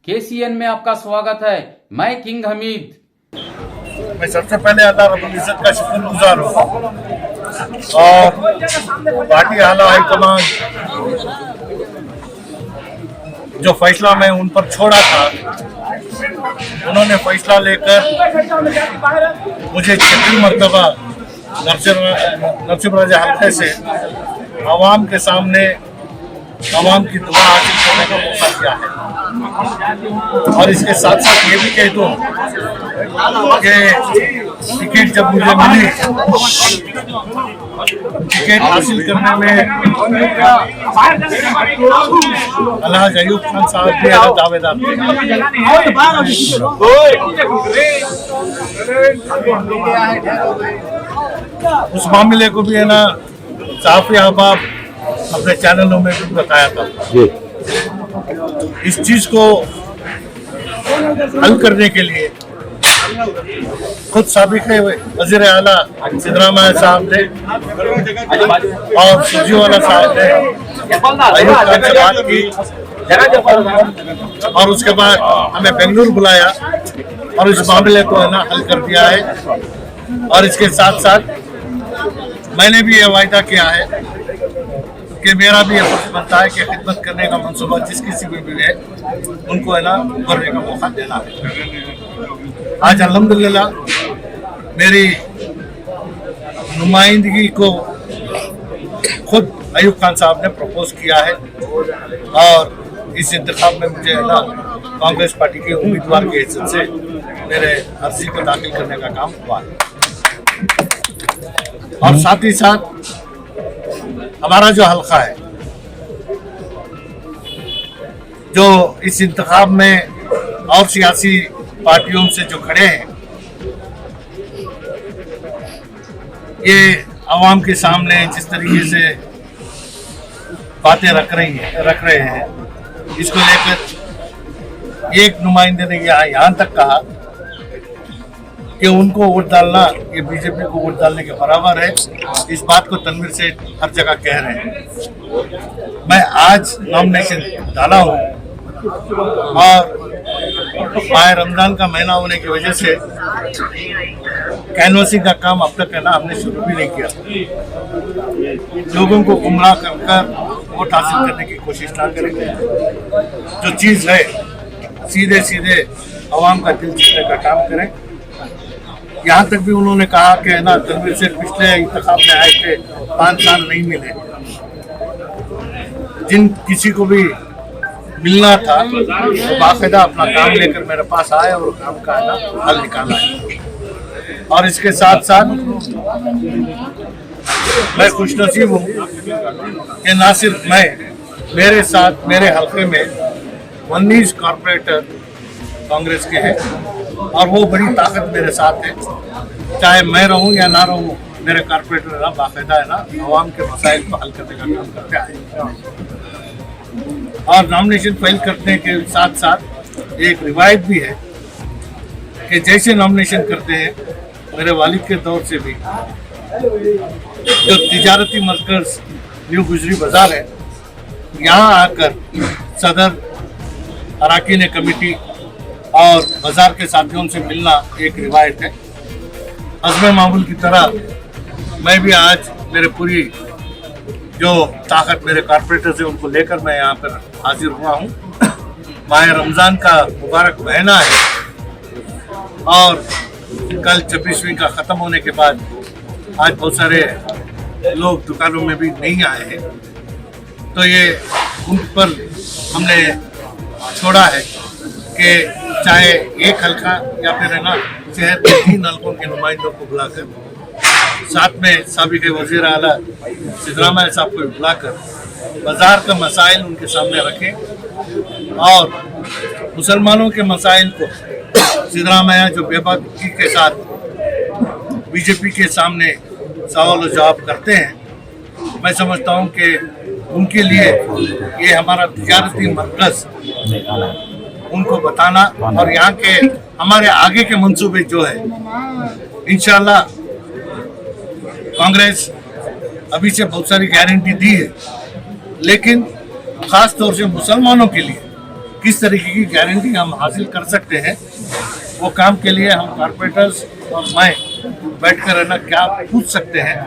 KCN में आपका स्वागत है। मैं किंग हमीद। मैं सबसे पहले अल्लाह रब्बुल इज्जत का शुक्रगुजार हूँ और पार्टी आला हाईकमान जो फैसला मैं उन पर छोड़ा था, उन्होंने फैसला लेकर मुझे 6 मरतबा नरसिम राजा हल्के से आवाम के सामने आवाम की दुआ हासिल करने का मौका दिया है। और इसके साथ साथ ये भी कह दूं कि टिकट जब मुझे मिली, टिकट हासिल करने में अलहाज अयूब खान साहब भी अलग दावेदार थे। उस मामले को भी है ना साफी अहबाब अपने चैनलों में भी बताया था। इस चीज को हल करने के लिए खुद साबिक वजीर आला सिद्धरामैया साहब ने और सुरजेवाला साहब ने अयूब खान से बात की और उसके बाद हमें बेंगलुरु बुलाया और इस मामले को है ना हल कर दिया है। और इसके साथ साथ मैंने भी ये वायदा किया है कि मेरा भी ये फर्ज बनता है कि खिदमत करने का मंसूबा जिस किसी में भी है उनको है ना करने का मौका देना है। आज अल्हम्दुलिल्लाह मेरी नुमाइंदगी को खुद अयूब खान साहब ने प्रपोज किया है और इस इंतखाब में मुझे है ना कांग्रेस पार्टी के उम्मीदवार की हैसियत से मेरे अर्जी को दाखिल करने का काम हुआ है। और साथ ही साथ हमारा जो हल्का है, जो इस इंतखाब में और सियासी पार्टियों से जो खड़े हैं, ये आवाम के सामने जिस तरीके से बातें रख रहे हैं, इसको लेकर एक नुमाइंदे ने यहाँ तक कहा कि उनको वोट डालना ये बीजेपी को वोट डालने के बराबर है। इस बात को तनवीर से हर जगह कह रहे हैं। मैं आज नॉमिनेशन डाला हूँ और माह रमजान का महीना होने की वजह से कैनवसिंग का काम अब तक है ना हमने शुरू भी नहीं किया। लोगों को गुमराह कर वोट हासिल करने की कोशिश ना करेंगे। जो चीज़ है सीधे सीधे आवाम का दिल जीतने का काम करें। यहाँ तक भी उन्होंने कहा कि ना तनवीर से पिछले इंतखाब में आए थे 5 साल नहीं मिले। जिन किसी को भी मिलना था तो बाकायदा अपना काम लेकर मेरे पास आए और काम का ना हल निकाला है। और इसके साथ साथ मैं खुशनसीब हूँ कि ना सिर्फ मैं, मेरे साथ मेरे हल्के में 19 कॉर्पोरेटर कांग्रेस के हैं और वो बड़ी ताकत मेरे साथ है। चाहे मैं रहूं या ना रहूं, मेरे कॉर्पोरेटर ना बाकायदा है ना आवाम के मसाइल को हल करने का काम करते आए। और नॉमिनेशन फाइल करने के साथ साथ एक रिवायत भी है कि जैसे नॉमिनेशन करते हैं, मेरे वालिद के दौर से भी जो तिजारती मरकज न्यू गुजरी बाजार है, यहाँ आकर सदर अराकीन कमेटी और बाजार के साथियों से मिलना एक रिवायत है। अज़्म मामूल की तरह मैं भी आज मेरे पूरी जो ताकत मेरे कॉर्पोरेटर से उनको लेकर मैं यहाँ पर हाजिर हुआ हूँ। माह रमज़ान का मुबारक महीना है और कल 26वीं का ख़त्म होने के बाद आज बहुत सारे लोग दुकानों में भी नहीं आए हैं, तो ये उन पर हमने छोड़ा है कि चाहे एक हल्का या फिर है ना शहर के 3 हल्कों के नुमाइंदों को बुलाकर, साथ में साबिक वजीर आला सिद्धरामैया साहब को बुलाकर बाजार का मसाइल उनके सामने रखें और मुसलमानों के मसाइल को सिद्धरामैया जो बेबाकी के साथ बीजेपी के सामने सवाल जवाब करते हैं, मैं समझता हूं कि उनके लिए ये हमारा तिजारती मरकज उनको बताना और यहाँ के हमारे आगे के मंसूबे जो है, इंशाल्लाह कांग्रेस अभी से बहुत सारी गारंटी दी है, लेकिन खास तौर से मुसलमानों के लिए किस तरीके की गारंटी हम हासिल कर सकते हैं, वो काम के लिए हम कारपोरेटर्स और मैं बैठकर है ना क्या पूछ सकते हैं,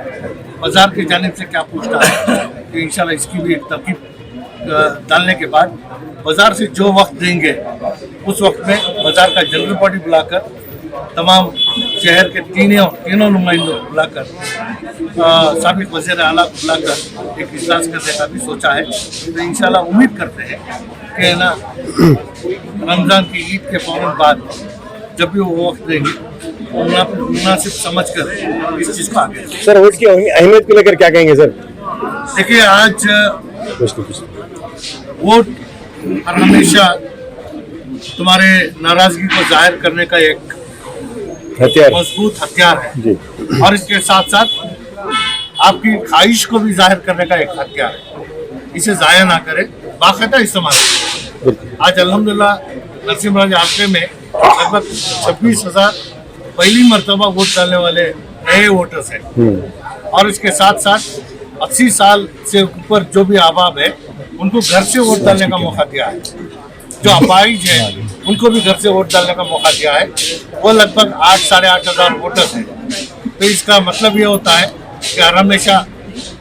बाजार की जानिब से क्या पूछना है, तो इंशाल्लाह इसकी भी एक तरकीब डालने के बाद बाजार से जो वक्त देंगे उस वक्त में बाजार का जनरल बॉडी बुलाकर तमाम शहर के तीनों नुमाइंदों को बुलाकर साबिक वज़ीर आला को बुलाकर एक इजलास करने का भी सोचा है। तो इंशाल्लाह उम्मीद करते हैं कि ना रमज़ान की ईद के फौरन बाद जब भी वो वक्त देंगे तो मुनासिब समझ कर इस चीज़ को आगे। सर वोट की अहमियत को लेकर क्या कहेंगे सर? देखिए आज वोट हमेशा तुम्हारे नाराजगी को जाहिर करने का एक हथियार, मजबूत हथियार है जी। और इसके साथ साथ आपकी ख्वाहिश को भी जाहिर करने का एक हथियार है। इसे जाया ना करें, बाकायदा इस्तेमाल करें। आज अल्हम्दुलिल्लाह नरसिंहगंज इलाके में लगभग 26,000 पहली मरतबा वोट डालने वाले नए वोटर्स हैं और इसके साथ साथ 80 साल से ऊपर जो भी आबाद है उनको घर से वोट डालने का मौका दिया है। जो अपाहिज है उनको भी घर से वोट डालने का मौका दिया है। वो लगभग 8-8.5 हजार वोटर्स हैं। तो इसका मतलब ये होता है कि हमेशा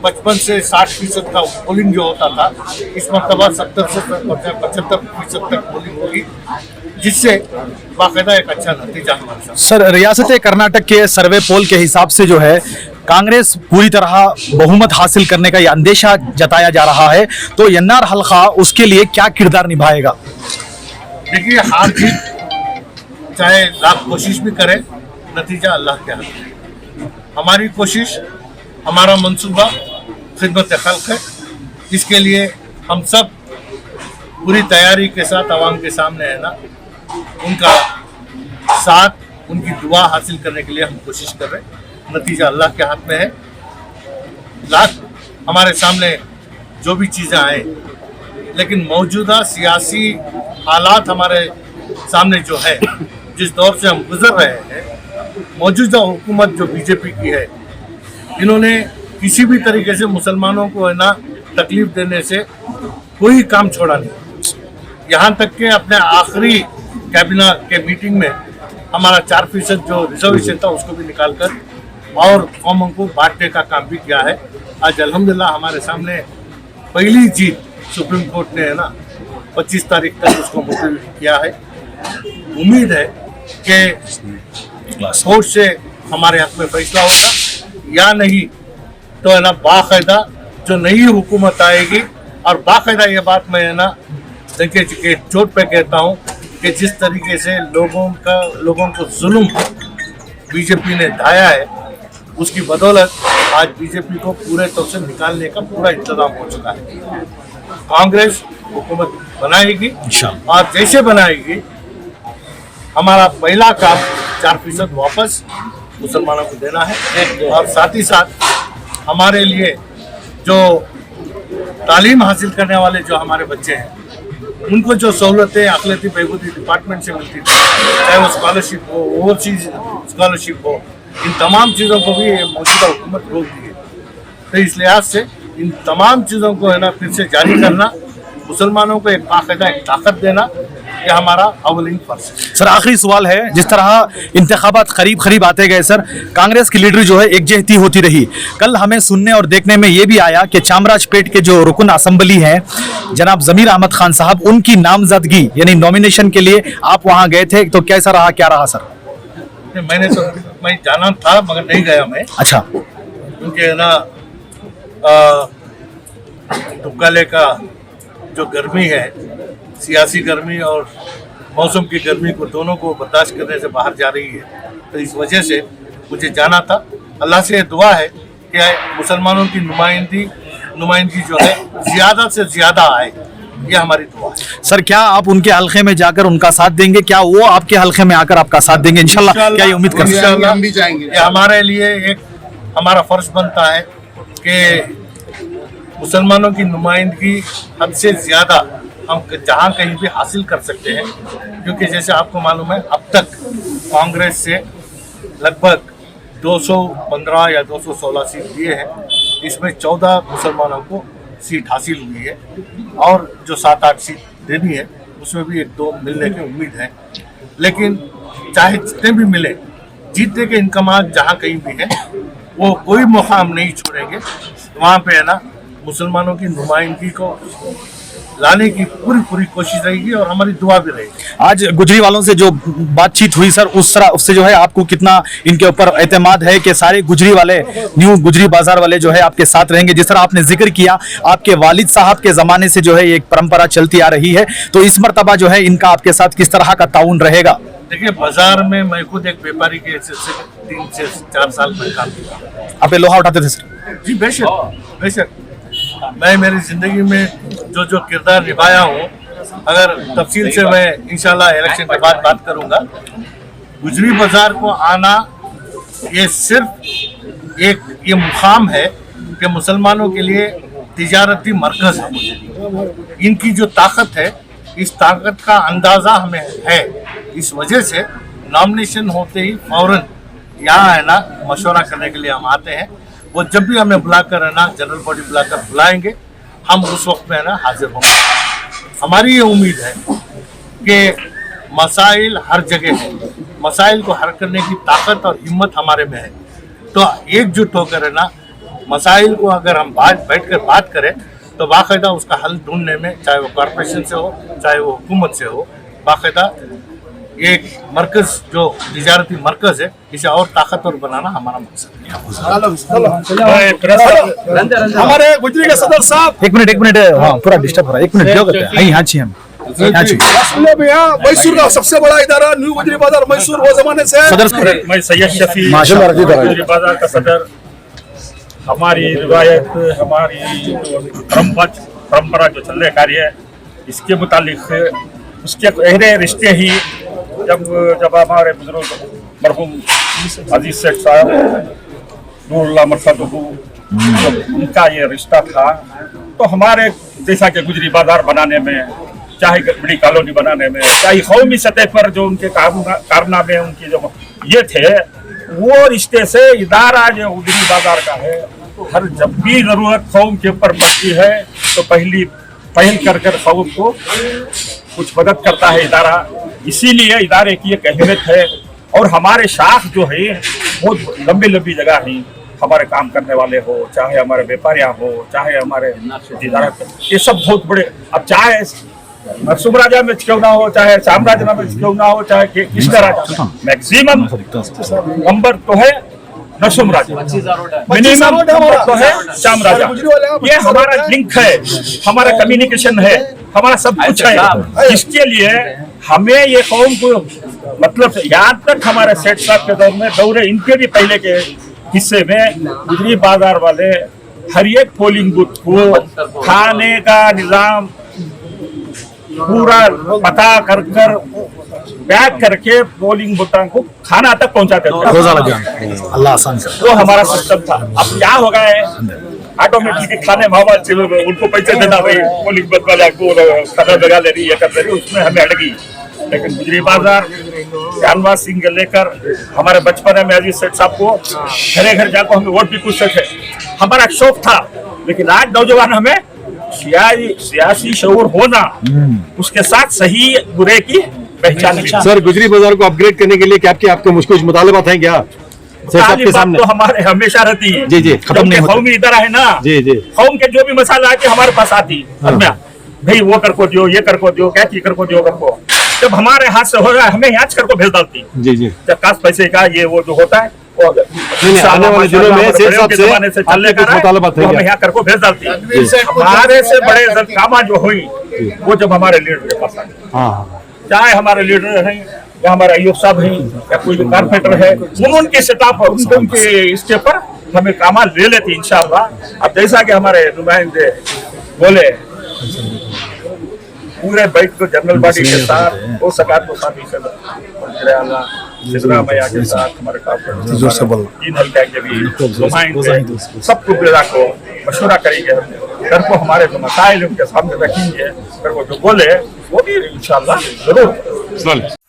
55 से 60% का पोलिंग जो होता था इस मरतबा 70 से 75% तक पोलिंग होगी, जिससे बाकायदा एक अच्छा नतीजा हमारे साथ। सर रियासत कर्नाटक के सर्वे पोल के हिसाब से जो है कांग्रेस पूरी तरह बहुमत हासिल करने का ये अंदेशा जताया जा रहा है, तो एनआर हल्का उसके लिए क्या किरदार निभाएगा? देखिए हार जीत चाहे लाख कोशिश भी करे, नतीजा अल्लाह के हाथ में। हमारी कोशिश, हमारा मंसूबा खिदमत खल्क है। इसके लिए हम सब पूरी तैयारी के साथ आवाम के सामने है ना उनका साथ, उनकी दुआ हासिल करने के लिए हम कोशिश कर रहे हैं। नतीजा अल्लाह के हाथ में है। लाख हमारे सामने जो भी चीज़ें आए, लेकिन मौजूदा सियासी हालात हमारे सामने जो है, जिस दौर से हम गुजर रहे हैं, मौजूदा हुकूमत जो बीजेपी की है, इन्होंने किसी भी तरीके से मुसलमानों को है ना तकलीफ देने से कोई काम छोड़ा नहीं। यहाँ तक कि अपने आखिरी कैबिना के मीटिंग में हमारा 4% जो रिजर्वेशन था उसको भी निकाल कर और कौमों को बांटने का काम भी किया है। आज अल्हम्दुलिल्लाह हमारे सामने पहली जीत सुप्रीम कोर्ट ने है ना 25 तारीख तक उसको मुलतवी किया है। उम्मीद है कि कोर्ट से हमारे हक में फैसला होगा, या नहीं तो है ना बाकायदा जो नई हुकूमत आएगी, और बाकायदा ये बात मैं है ना देखिए के चोट पे कहता हूँ कि जिस तरीके से लोगों को जुल्म बीजेपी ने ढाया है, उसकी बदौलत आज बीजेपी को पूरे तौर से निकालने का पूरा इंतजाम हो चुका है। कांग्रेस हुकूमत बनाएगी और जैसे बनाएगी हमारा पहला काम 4% वापस मुसलमानों को देना है, और साथ ही साथ हमारे लिए जो तालीम हासिल करने वाले जो हमारे बच्चे हैं उनको जो सहूलतें अखिलती बहबूदी डिपार्टमेंट से मिलती थी, चाहे वो स्कॉलरशिप हो, ओवरसीज स्कॉलरशिप हो, इन तमाम चीज़ों को भी मौजूदा हुकूमत रोक दी है। तो इस लिहाज से इन तमाम चीज़ों को है ना फिर से जारी करना, मुसलमानों को एक बाकायदा एक ताकत देना, ये हमारा अव्वलीन फर्ज है। सर आखिरी सवाल है, जिस तरह इंतखाबात करीब आते गए सर, कांग्रेस की लीडर जो है एकजहती होती रही। कल हमें सुनने और देखने में ये भी आया कि चामराजपेट के जो रुकन असम्बली हैं जनाब जमीर अहमद खान साहब, उनकी नामजदगी यानी नॉमिनेशन के लिए आप वहाँ गए थे, तो कैसा रहा, क्या रहा सर? मैं जाना था मगर नहीं गया मैं। अच्छा, क्योंकि ना दुबकाले का जो गर्मी है, सियासी गर्मी और मौसम की गर्मी को दोनों को बर्दाश्त करने से बाहर जा रही है, तो इस वजह से मुझे जाना था। अल्लाह से दुआ है कि मुसलमानों की नुमाइंदगी जो है ज़्यादा से ज़्यादा आए, ये हमारी दुआ है। सर क्या आप उनके हल्के में जाकर उनका साथ देंगे? क्या वो आपके हल्के में आकर आपका साथ देंगे? इंशाल्लाह क्या ये उम्मीद कर सकते हैं? हम भी जाएंगे। ये हमारे लिए एक हमारा फर्ज बनता है कि मुसलमानों की नुमाइंदगी हद से ज़्यादा हम जहाँ कहीं भी हासिल कर सकते हैं, क्योंकि जैसे आपको मालूम है अब तक कांग्रेस से लगभग 215 या 216 सीट दिए हैं, इसमें 14 मुसलमानों को सीट हासिल हुई है, और जो 7-8 सीट देनी है उसमें भी 1-2 मिलने की उम्मीद है। लेकिन चाहे जितने भी मिले, जीतने के इनकमात जहाँ कहीं भी है, वो कोई मौका हम नहीं छोड़ेंगे। वहाँ पे है ना, मुसलमानों की नुमाइंदगी को लाने की पूरी कोशिश रहेगी और हमारी दुआ भी रहेगी। आज गुजरी वालों से जो बातचीत हुई सर, उससे जो है आपको कितना इनके ऊपर एतमाद है कि सारे गुजरी वाले, न्यू गुजरी बाजार वाले जो है आपके साथ रहेंगे? जिस तरह आपने जिक्र किया, आपके वालिद साहब के जमाने से जो है एक परंपरा चलती आ रही है, तो इस मर्तबा जो है इनका आपके साथ किस तरह का ताउन रहेगा? देखिए, बाजार में मैं खुद एक व्यापारी के हैसियत से 3 से 4 साल में काम किया। आप ये लोहा उठाते थे सर? जी बेशक। मैं मेरी जिंदगी में जो किरदार निभाया हूँ, अगर तफसील से मैं इंशाल्लाह इलेक्शन के बाद बात करूँगा। गुजरी बाजार को आना ये सिर्फ ये मुकाम है कि मुसलमानों के लिए तिजारती मरकज है। इनकी जो ताकत है, इस ताकत का अंदाज़ा हमें है। इस वजह से नॉमिनेशन होते ही फौरन यहाँ है ना मशवरा करने के लिए हम आते हैं। वो जब भी हमें बुलाकर है ना, जनरल बॉडी बुलाकर बुलाएंगे, हम उस वक्त में है ना हाजिर होंगे। हमारी ये उम्मीद है कि मसाइल हर जगह है, मसाइल को हल करने की ताकत और हिम्मत हमारे में है। तो एकजुट होकर है ना, मसाइल को अगर हम बैठ कर बात करें तो बाकायदा उसका हल ढूंढने में, चाहे वो कॉरपोरेशन से हो, चाहे वो हुकूमत से हो, बाकायदा एक मरकज जो तिजारती मरकज है, इसे और ताकतवर बनाना हमारा मकसद है। हमारे गुजरी के सदर साहब, एक मिनट, हाँ पूरा डिस्टर्ब हो रहा है, एक मिनट जो करते हैं, यहाँ छी हम सुनिए भैया, मैसूर का सबसे बड़ा इदारा न्यू गुजरी बाजार मैसूर वो जमाने से सदर मैं सैयद शफी माशाल्लाह गुजरी बाजार का सदर। हमारी रिवायत, हमारी परंपरा जो चल रही कार्य है, इसके मुतालिक उसके गहरे रिश्ते ही जब हमारे बुजुर्ग मरहूम अजीज सेठ साहब नूरुल्लाह मरफतहू, उनका ये रिश्ता था, तो हमारे जैसा कि गुजरी बाजार बनाने में, चाहे बड़ी कॉलोनी बनाने में, चाहे कौमी सतह पर जो उनके कारनामे, उनके जो ये थे, वो रिश्ते से इदारा जो गुजरी बाजार का है, हर जब भी जरूरत कौम के ऊपर पड़ती है तो पहल कर कौम को कुछ मदद करता है इदारा। इसीलिए इदारे की एक अहमियत है। और हमारे शाख जो है बहुत लंबी जगह है, हमारे काम करने वाले हो, चाहे हमारे व्यापारियाँ हो, चाहे हमारे इदारा, ये सब बहुत बड़े, अब चाहे नरसुम राजा में क्यों ना हो, चाहे साम्राज्य में क्यों ना हो, चाहे कृष्ण राजा, मैक्सिमम नंबर तो है नरसुम राजा, मिनिमम तो है श्याम राजा। ये हमारा लिंक है, हमारा कम्युनिकेशन है, हमारा सब कुछ है। इसके लिए हमें ये कौम को, मतलब यहाँ तक हमारे सेठ साहब के दौर में इनके भी पहले के हिस्से में गुजरी बाजार वाले हर एक पोलिंग बूथ को खाने का निजाम पूरा पता कर पैक करके पोलिंग बूथों को खाना तक पहुंचाते थे। अल्लाह आसान कर। वो हमारा सिस्टम था। अब क्या हो गया है, ऑटोमेटिकली खाने मोबाइल उनको पैसे देना, भाई पोलिंग बूथ वाले को कदम लगा ले रही है, कर ले रही, उसमें हमें अड़गी। लेकिन गुजरी बाजार जानवाज सिंह के लेकर हमारे बचपन में अजीज सेठ साहब को घर जाकर हमें वोट भी पूछते थे, हमारा शौक था। लेकिन आज नौजवान हमें सियासी शऊर होना, उसके साथ सही बुरे की पहचान। सर, गुजरी बाजार को अपग्रेड करने के लिए क्या आपके मुश्किल मुतालबात हैं क्या? सबके सामने तो हमारे हमेशा रहती है। जी खत्म नहीं होती। कौमी इदारा है ना, जी कौम के जो भी मसाला आके हमारे पास आती, भाई वो कर को दियो, ये कर को दियो, क्या कर को दियो, कर को जब हमारे हाथ से हो रहा है हमें यहाँ कर को भेज डालती। जी जब काश पैसे का ये वो जो होता है, आने वाले दिनों में जमाने से चलने का हमें यहाँ कर को भेज डालती। हमारे से बड़े कामा जो हुई वो जब हमारे लीडर के पास आए, चाहे हमारे लीडर हैं या हमारे अयूब साहब हैं या कोई कारपेंटर है, उनके स्टाफ उनके इसके पर हमें कामा ले लेते इंशाअल्लाह। अब जैसा कि हमारे नुमाइंदे बोले, पूरे बैठ को जनरल बॉडी के साथ वो सकात को साथ सिद्धरामैया के साथ हमारे तीन हल्के के भी नुमाइंदे सबको बिला को मशवरा करेंगे, घर को हमारे जो मसाइल उनके सामने रखेंगे, घर को जो बोले वो भी इंशाअल्लाह जरूर।